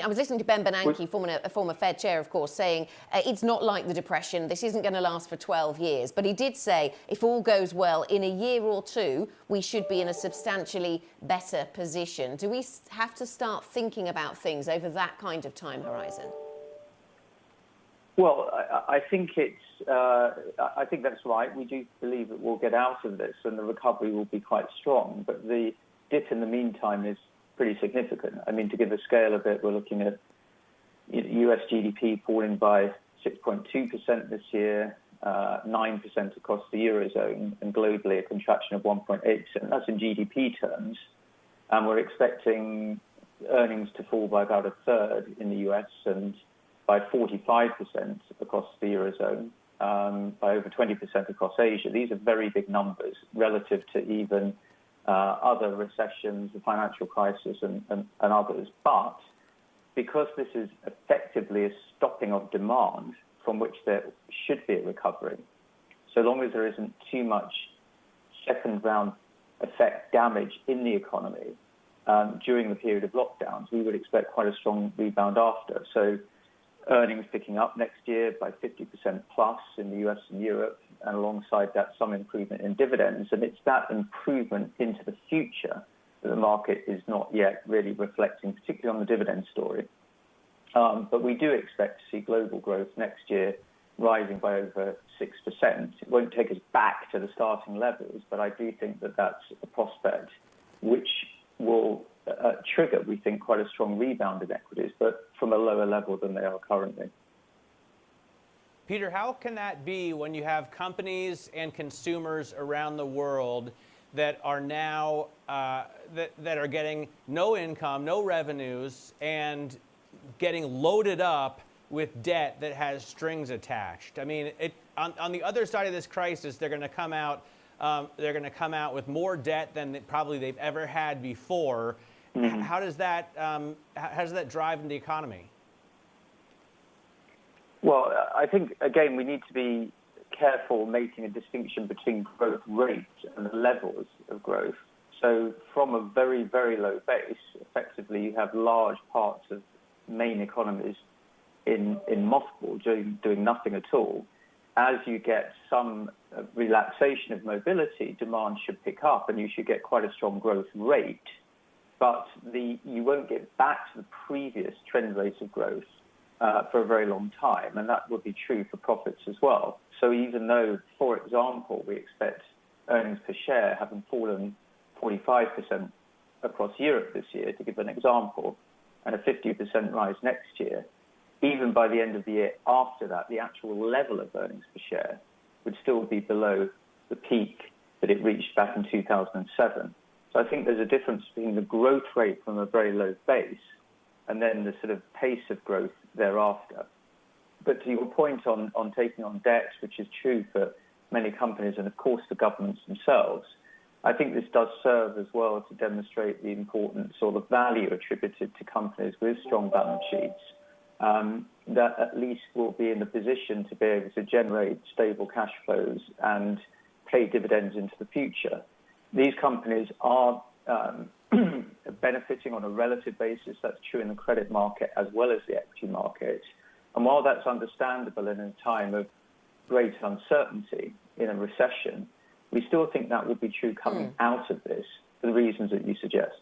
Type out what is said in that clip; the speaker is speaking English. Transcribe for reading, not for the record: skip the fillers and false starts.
I was listening to Ben Bernanke, former Fed chair, of course, saying it's not like the Depression. This isn't going to last for 12 years. But he did say if all goes well, in a year or two, we should be in a substantially better position. Do we have to start thinking about things over that kind of time horizon? Well, I think I think that's right. We do believe that we'll get out of this and the recovery will be quite strong. But the dip in the meantime is pretty significant. I mean, to give a scale of it, we're looking at US GDP falling by 6.2% this year, 9% across the Eurozone, and globally a contraction of 1.8%. That's in GDP terms. And we're expecting earnings to fall by about a third in the US and by 45% across the Eurozone, by over 20% across Asia. These are very big numbers relative to even other recessions, the financial crisis and others. But because this is effectively a stopping of demand from which there should be a recovery, so long as there isn't too much second round effect damage in the economy during the period of lockdowns, we would expect quite a strong rebound after. So earnings picking up next year by 50% plus in the US and Europe, and alongside that, some improvement in dividends. And it's that improvement into the future that the market is not yet really reflecting, particularly on the dividend story. But we do expect to see global growth next year rising by over 6%. It won't take us back to the starting levels, but I do think that that's a prospect which will trigger, we think, quite a strong rebound in equities, but from a lower level than they are currently. Peter, how can that be when you have companies and consumers around the world that are now that are getting no income, no revenues, and getting loaded up with debt that has strings attached? I mean, on the other side of this crisis, they're going to come out. They're going to come out with more debt than probably they've ever had before. Mm-hmm. How does that drive in the economy? Well, I think, again, we need to be careful making a distinction between growth rate and the levels of growth. So from a very, very low base, effectively, you have large parts of main economies in mothball doing nothing at all. As you get some relaxation of mobility, demand should pick up and you should get quite a strong growth rate. But you won't get back to the previous trend rate of growth for a very long time, and that would be true for profits as well. So even though, for example, we expect earnings per share having fallen 45% across Europe this year, to give an example, and a 50% rise next year, even by the end of the year after that, the actual level of earnings per share would still be below the peak that it reached back in 2007. So I think there's a difference between the growth rate from a very low base and then the sort of pace of growth thereafter. But to your point on taking on debt, which is true for many companies and, of course, the governments themselves, I think this does serve as well to demonstrate the importance or the value attributed to companies with strong balance sheets that at least will be in a position to be able to generate stable cash flows and pay dividends into the future. These companies are benefiting on a relative basis. That's true in the credit market as well as the equity market. And while that's understandable in a time of great uncertainty in a recession, we still think that will be true coming out of this for the reasons that you suggest.